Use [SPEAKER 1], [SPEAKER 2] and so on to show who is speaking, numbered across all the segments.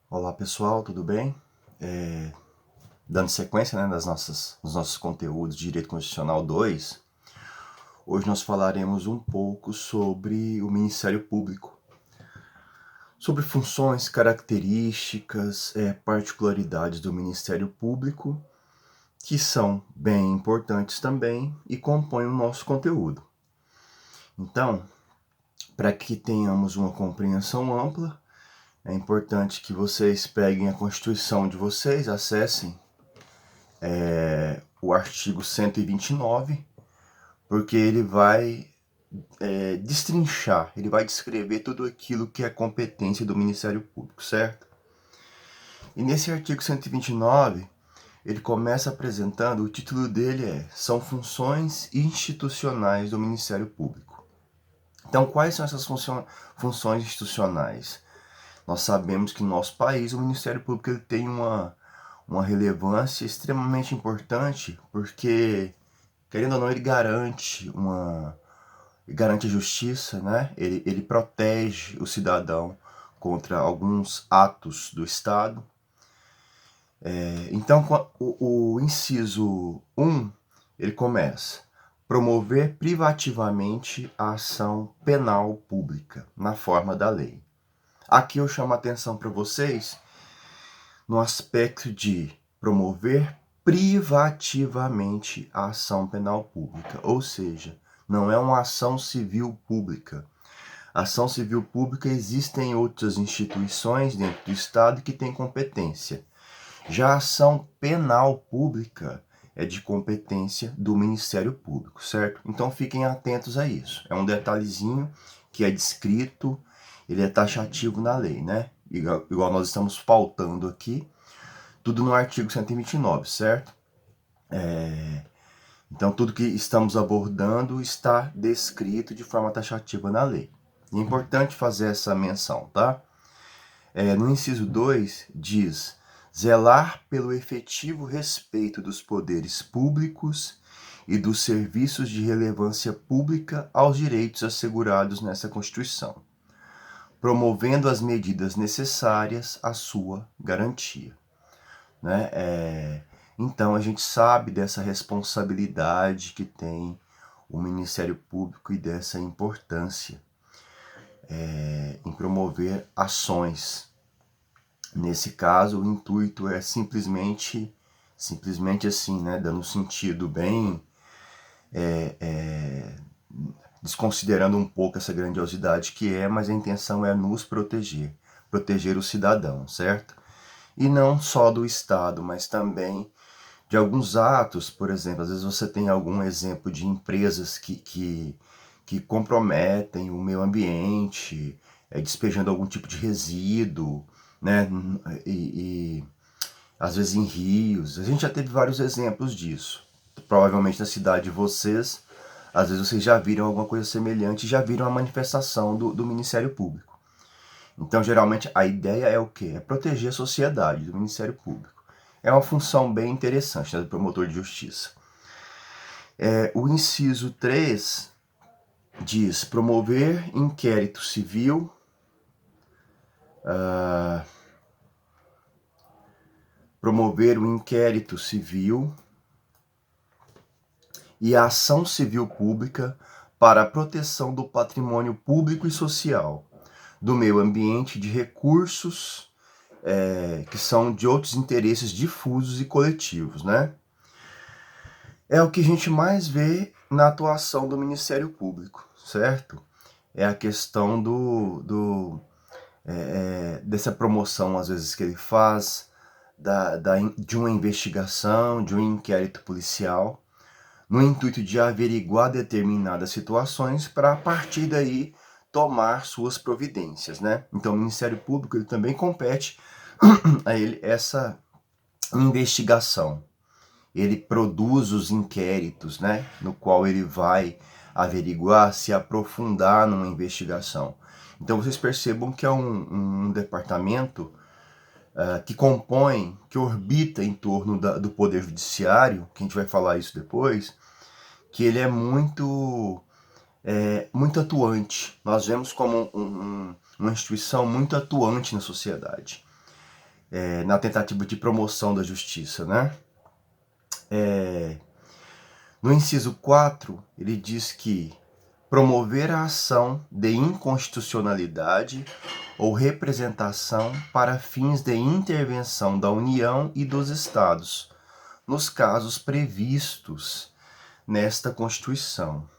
[SPEAKER 1] Olá pessoal, tudo bem? Dando sequência, né, nos nossos conteúdos de Direito Constitucional 2, hoje nós falaremos um pouco sobre o Ministério Público, sobre funções, características, particularidades do Ministério Público, que são bem importantes também e compõem o nosso conteúdo. Então, para que tenhamos uma compreensão ampla, é importante que vocês peguem a Constituição de vocês, acessem o artigo 129, porque ele vai destrinchar, ele vai descrever tudo aquilo que é competência do Ministério Público, certo? E nesse artigo 129, ele começa apresentando, o título dele São funções institucionais do Ministério Público. Então, quais são essas funções institucionais? Nós sabemos que no nosso país o Ministério Público ele tem uma relevância extremamente importante, porque, querendo ou não, ele garante a justiça, né? Ele protege o cidadão contra alguns atos do Estado. Então, o inciso 1, ele começa: promover privativamente a ação penal pública, na forma da lei. Aqui eu chamo a atenção para vocês no aspecto de promover privativamente a ação penal pública, ou seja, não é uma ação civil pública. A ação civil pública existem outras instituições dentro do Estado que têm competência. Já a ação penal pública é de competência do Ministério Público, certo? Então fiquem atentos a isso. É um detalhezinho que é descrito, ele é taxativo na lei, né? Igual nós estamos pautando aqui, tudo no artigo 129, certo? Então tudo que estamos abordando está descrito de forma taxativa na lei. E é importante fazer essa menção, tá? No inciso 2 diz: zelar pelo efetivo respeito dos poderes públicos e dos serviços de relevância pública aos direitos assegurados nessa Constituição, promovendo as medidas necessárias à sua garantia. Né? Então a gente sabe dessa responsabilidade que tem o Ministério Público e dessa importância em promover ações. Nesse caso, o intuito é simplesmente assim, né, dando um sentido bem desconsiderando um pouco essa grandiosidade que é, mas a intenção é nos proteger o cidadão, certo? E não só do Estado, mas também de alguns atos, por exemplo, às vezes você tem algum exemplo de empresas que comprometem o meio ambiente, despejando algum tipo de resíduo, né? E às vezes em rios. A gente já teve vários exemplos disso. Provavelmente na cidade de vocês, às vezes vocês já viram alguma coisa semelhante, já viram a manifestação do Ministério Público. Então, geralmente, a ideia é o quê? É proteger a sociedade do Ministério Público. É uma função bem interessante, né, do promotor de justiça. O inciso 3 diz promover inquérito civil, promover o inquérito civil e a ação civil pública para a proteção do patrimônio público e social, do meio ambiente, de recursos que são de outros interesses difusos e coletivos, né? É o que a gente mais vê na atuação do Ministério Público, certo? É a questão dessa promoção, às vezes, que ele faz de uma investigação, de um inquérito policial, no intuito de averiguar determinadas situações para, a partir daí, tomar suas providências, né? Então, o Ministério Público ele também compete a ele essa investigação. Ele produz os inquéritos, né? No qual ele vai averiguar, se aprofundar numa investigação. Então, vocês percebam que é um departamento que compõe, que orbita em torno do Poder Judiciário, que a gente vai falar isso depois, que ele é muito atuante. Nós vemos como uma instituição muito atuante na sociedade. na tentativa de promoção da justiça, né? No inciso 4, ele diz que promover a ação de inconstitucionalidade ou representação para fins de intervenção da União e dos Estados, nos casos previstos nesta Constituição.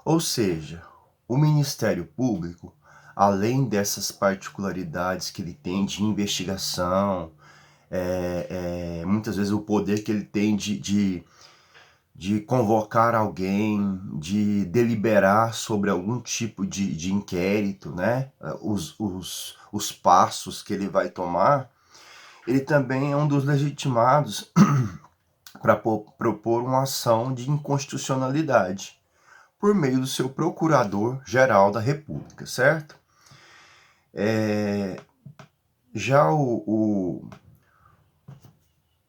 [SPEAKER 1] Ou seja, o Ministério Público, além dessas particularidades que ele tem de investigação, muitas vezes o poder que ele tem de convocar alguém, de deliberar sobre algum tipo de inquérito, né? Os passos que ele vai tomar, ele também é um dos legitimados para propor uma ação de inconstitucionalidade por meio do seu Procurador-Geral da República, certo? Já o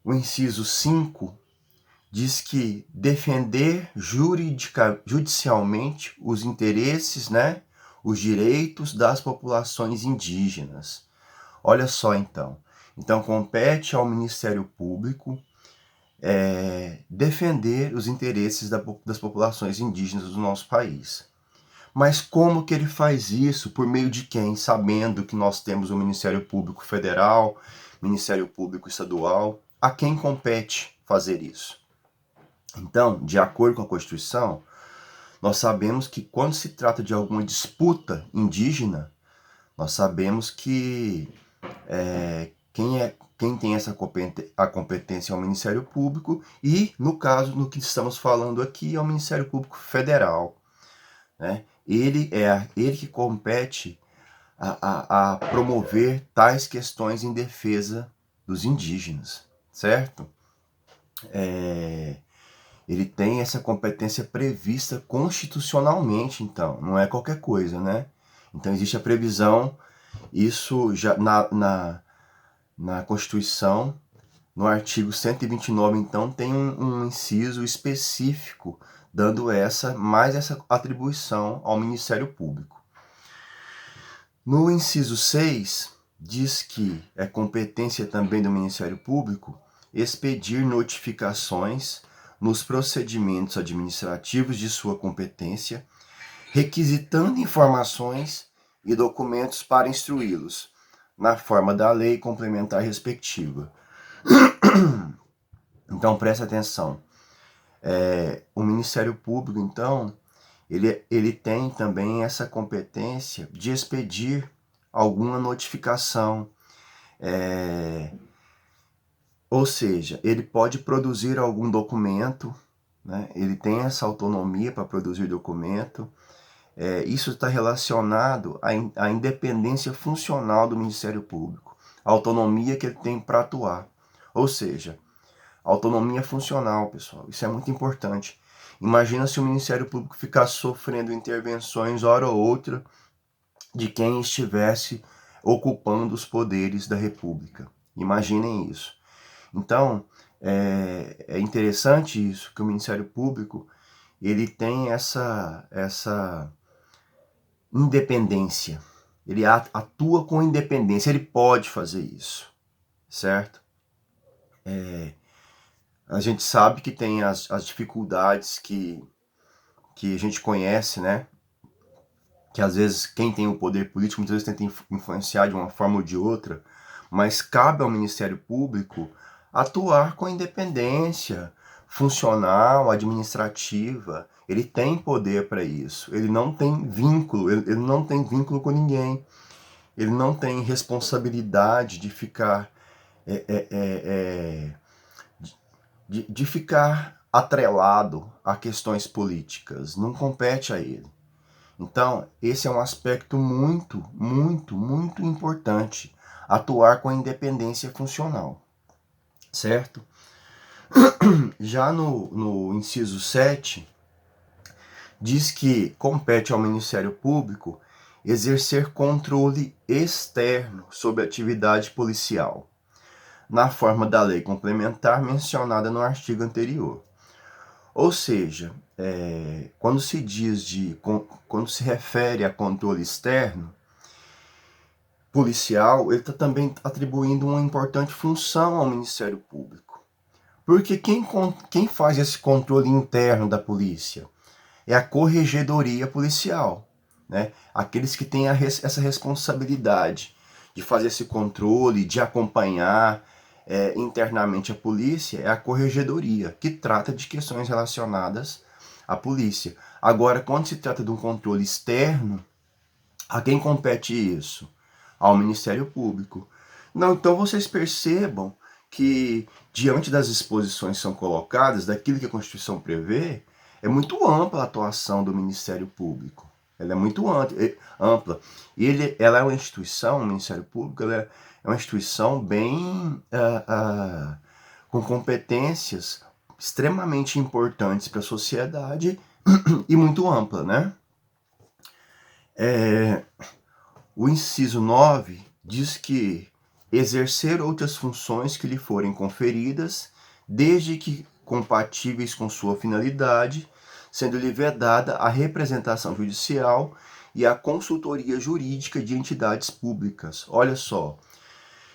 [SPEAKER 1] inciso 5 diz que defender judicialmente os interesses, né, os direitos das populações indígenas. Olha só então. Então compete ao Ministério Público defender os interesses das populações indígenas do nosso país. Mas como que ele faz isso? Por meio de quem? Sabendo que nós temos o Ministério Público Federal, Ministério Público Estadual. A quem compete fazer isso? Então, de acordo com a Constituição, nós sabemos que quando se trata de alguma disputa indígena, nós sabemos que quem tem a competência é o Ministério Público e, no caso, no que estamos falando aqui, é o Ministério Público Federal. Né? Ele que compete a promover tais questões em defesa dos indígenas, certo? Ele tem essa competência prevista constitucionalmente, então, não é qualquer coisa, né? Então existe a previsão, isso já na Constituição, no artigo 129, então, tem um inciso específico dando mais essa atribuição ao Ministério Público. No inciso 6, diz que é competência também do Ministério Público expedir notificações nos procedimentos administrativos de sua competência, requisitando informações e documentos para instruí-los, na forma da lei complementar respectiva. Então, presta atenção. O Ministério Público, então, ele tem também essa competência de expedir alguma notificação, ou seja, ele pode produzir algum documento, né? Ele tem essa autonomia para produzir documento. Isso está relacionado à independência funcional do Ministério Público, a autonomia que ele tem para atuar. Ou seja, autonomia funcional, pessoal, isso é muito importante. Imagina se o Ministério Público ficasse sofrendo intervenções, hora ou outra, de quem estivesse ocupando os poderes da República. Imaginem isso. Então, é interessante isso, que o Ministério Público ele tem essa independência. Ele atua com independência, ele pode fazer isso, certo? A gente sabe que tem as dificuldades que a gente conhece, né? Que às vezes quem tem o poder político muitas vezes tenta influenciar de uma forma ou de outra, mas cabe ao Ministério Público atuar com independência funcional, administrativa. Ele tem poder para isso. Ele não tem vínculo, ele não tem vínculo com ninguém. Ele não tem responsabilidade de ficar de ficar atrelado a questões políticas. Não compete a ele. Então, esse é um aspecto muito, muito, muito importante. Atuar com a independência funcional. Certo? Já no inciso 7, diz que compete ao Ministério Público exercer controle externo sobre a atividade policial, na forma da lei complementar mencionada no artigo anterior. Ou seja, quando se refere a controle externo, policial, ele está também atribuindo uma importante função ao Ministério Público. Porque quem faz esse controle interno da polícia é a corregedoria policial, né? Aqueles que têm essa responsabilidade de fazer esse controle, de acompanhar internamente a polícia, é a corregedoria, que trata de questões relacionadas à polícia. Agora, quando se trata de um controle externo, a quem compete isso? Ao Ministério Público. Não, então vocês percebam que, diante das exposições que são colocadas, daquilo que a Constituição prevê, é muito ampla a atuação do Ministério Público. Ela é muito ampla. E ela é uma instituição, o Ministério Público, ela é uma instituição bem com competências extremamente importantes para a sociedade e muito ampla, né? O inciso 9 diz que exercer outras funções que lhe forem conferidas, desde que compatíveis com sua finalidade, sendo-lhe vedada a representação judicial e a consultoria jurídica de entidades públicas. Olha só.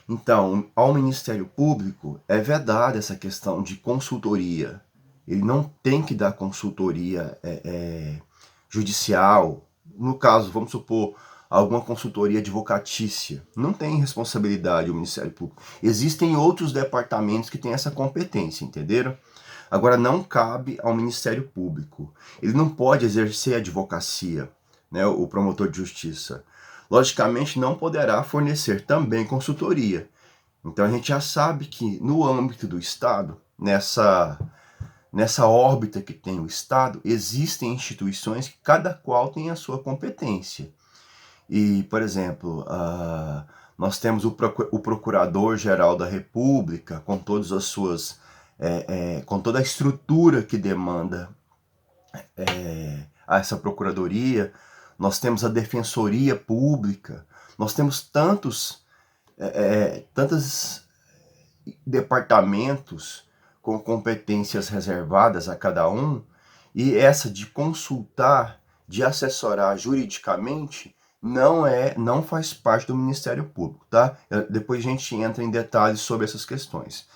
[SPEAKER 1] Então, ao Ministério Público é vedada essa questão de consultoria. Ele não tem que dar consultoria judicial. No caso, vamos supor, alguma consultoria advocatícia. Não tem responsabilidade o Ministério Público. Existem outros departamentos que têm essa competência, entenderam? Agora, não cabe ao Ministério Público. Ele não pode exercer advocacia, né, o promotor de justiça. Logicamente, não poderá fornecer também consultoria. Então, a gente já sabe que, no âmbito do Estado, nessa órbita que tem o Estado, existem instituições que cada qual tem a sua competência. E, por exemplo, nós temos o Procurador-Geral da República, com todas as suas, com toda a estrutura que demanda a essa Procuradoria. Nós temos a Defensoria Pública, nós temos tantos departamentos com competências reservadas a cada um, e essa de consultar, de assessorar juridicamente, não faz parte do Ministério Público, tá? Depois a gente entra em detalhes sobre essas questões.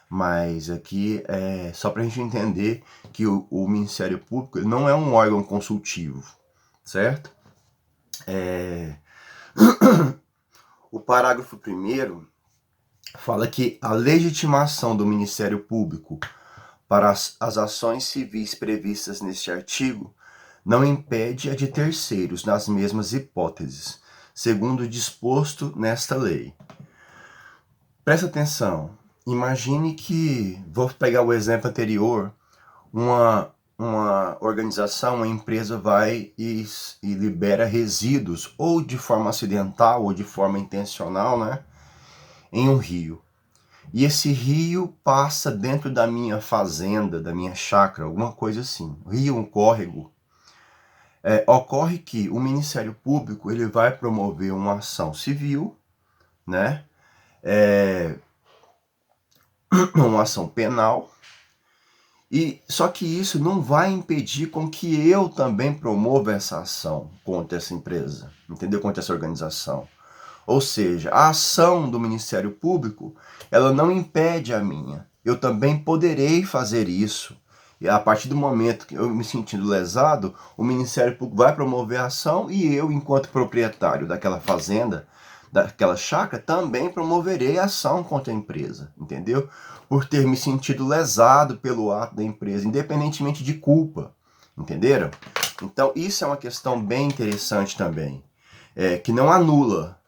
[SPEAKER 1] Mas aqui é só para a gente entender que o Ministério Público não é um órgão consultivo, certo? O parágrafo 1º fala que a legitimação do Ministério Público para as ações civis previstas neste artigo não impede a de terceiros nas mesmas hipóteses, segundo o disposto nesta lei. Presta atenção, imagine que, vou pegar o exemplo anterior, uma organização, uma empresa vai e libera resíduos, ou de forma acidental ou de forma intencional, né, em um rio. E esse rio passa dentro da minha fazenda, da minha chácara, alguma coisa assim. Rio, um córrego. Ocorre que o Ministério Público ele vai promover uma ação civil, né? Uma ação penal. E só que isso não vai impedir com que eu também promova essa ação contra essa empresa, entendeu? Contra essa organização. Ou seja, a ação do Ministério Público, ela não impede a minha. Eu também poderei fazer isso. E a partir do momento que eu me sentindo lesado, o Ministério Público vai promover a ação e eu, enquanto proprietário daquela fazenda, daquela chácara, também promoverei a ação contra a empresa, entendeu? Por ter me sentido lesado pelo ato da empresa, independentemente de culpa, entenderam? Então, isso é uma questão bem interessante também. Que não anula.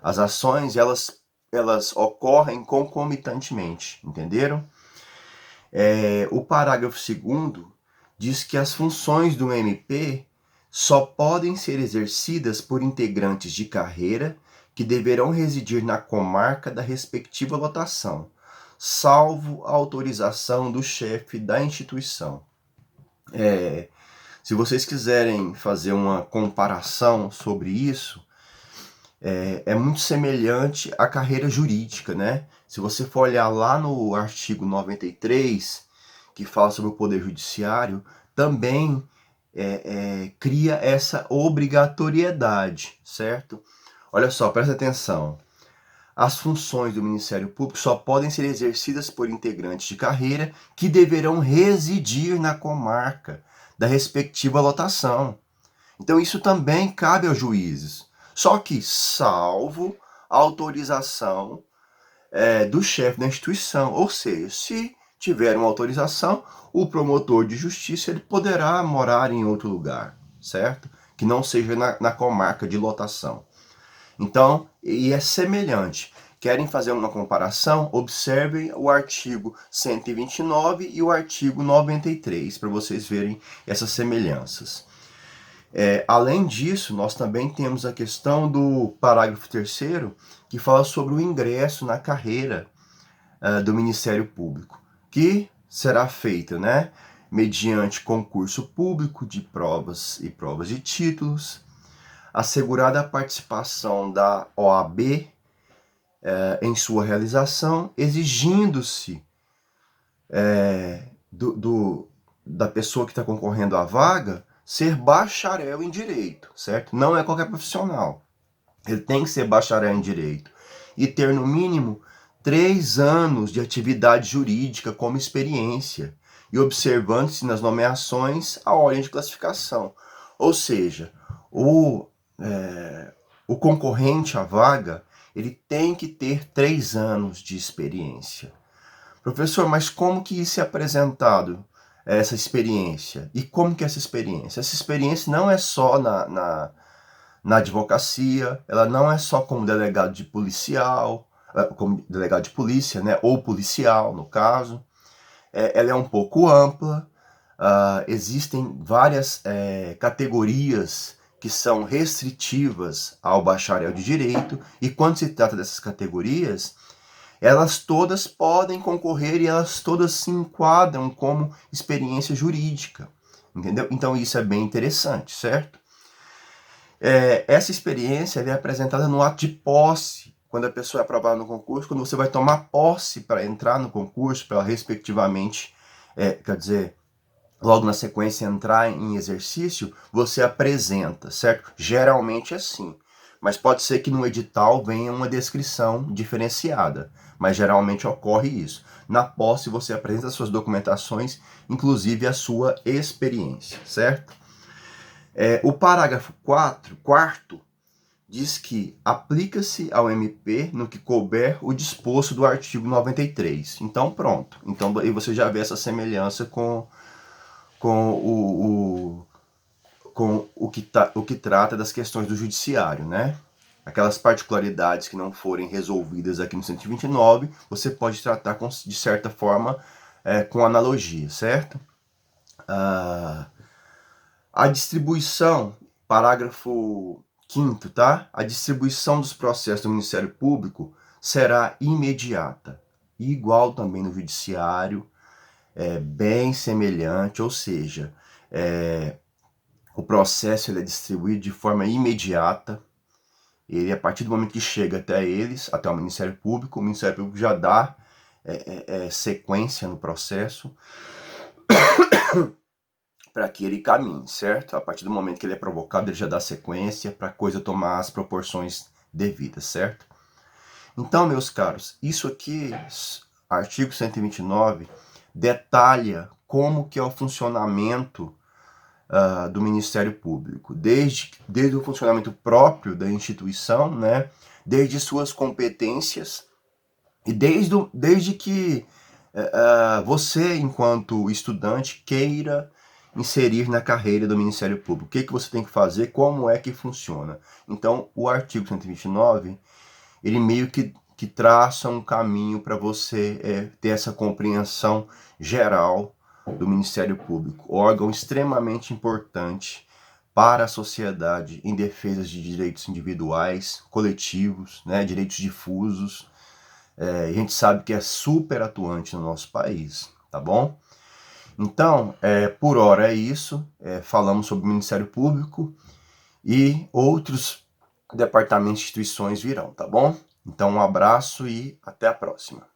[SPEAKER 1] As ações, elas ocorrem concomitantemente, entenderam? O parágrafo 2º diz que as funções do MP só podem ser exercidas por integrantes de carreira que deverão residir na comarca da respectiva lotação, salvo a autorização do chefe da instituição. Se vocês quiserem fazer uma comparação sobre isso, é muito semelhante à carreira jurídica, né? Se você for olhar lá no artigo 93, que fala sobre o Poder Judiciário, também cria essa obrigatoriedade, certo? Olha só, presta atenção. As funções do Ministério Público só podem ser exercidas por integrantes de carreira que deverão residir na comarca da respectiva lotação. Então isso também cabe aos juízes. Só que, salvo autorização do chefe da instituição. Ou seja, se tiver uma autorização, o promotor de justiça ele poderá morar em outro lugar, certo? Que não seja na comarca de lotação. Então, e é semelhante. Querem fazer uma comparação? Observem o artigo 129 e o artigo 93 para vocês verem essas semelhanças. Além disso, nós também temos a questão do parágrafo 3º, que fala sobre o ingresso na carreira do Ministério Público, que será feita, mediante concurso público de provas e provas de títulos, assegurada a participação da OAB em sua realização, exigindo-se da pessoa que está concorrendo à vaga ser bacharel em direito, certo? Não é qualquer profissional. Ele tem que ser bacharel em direito e ter no mínimo 3 anos de atividade jurídica como experiência e observando-se nas nomeações a ordem de classificação. Ou seja, o concorrente à vaga ele tem que ter 3 anos de experiência. Professor, mas como que isso é apresentado, essa experiência? E como que é essa experiência? Essa experiência não é só na advocacia, ela não é só como delegado de policial, como delegado de polícia, ou policial, no caso. Ela é um pouco ampla, existem várias categorias que são restritivas ao bacharel de direito, e quando se trata dessas categorias, elas todas podem concorrer e elas todas se enquadram como experiência jurídica, entendeu? Então isso é bem interessante, certo? Essa experiência é apresentada no ato de posse, quando a pessoa é aprovada no concurso, quando você vai tomar posse para entrar no concurso, para respectivamente, logo na sequência entrar em exercício, você apresenta, certo? Geralmente é assim, mas pode ser que no edital venha uma descrição diferenciada, mas geralmente ocorre isso. Na posse você apresenta suas documentações, inclusive a sua experiência, certo? O parágrafo 4º diz que aplica-se ao MP no que couber o disposto do artigo 93. Então pronto. Então aí você já vê essa semelhança com o que trata das questões do judiciário, Aquelas particularidades que não forem resolvidas aqui no 129, você pode tratar de certa forma com analogia, certo? A distribuição, parágrafo 5º, tá? A distribuição dos processos do Ministério Público será imediata, igual também no judiciário, bem semelhante, ou seja, o processo ele é distribuído de forma imediata. Ele, a partir do momento que chega até eles, até o Ministério Público já dá sequência no processo para que ele caminhe, certo? A partir do momento que ele é provocado, ele já dá sequência para a coisa tomar as proporções devidas, certo? Então, meus caros, isso aqui, artigo 129, detalha como que é o funcionamento do Ministério Público, desde o funcionamento próprio da instituição, desde suas competências e desde que você, enquanto estudante, queira inserir na carreira do Ministério Público. O que você tem que fazer, como é que funciona. Então, o artigo 129, ele meio que traça um caminho para você ter essa compreensão geral do Ministério Público, órgão extremamente importante para a sociedade em defesa de direitos individuais, coletivos, direitos difusos. A gente sabe que é super atuante no nosso país, tá bom? Então, por hora é isso. Falamos sobre o Ministério Público e outros departamentos e instituições virão, tá bom? Então, um abraço e até a próxima.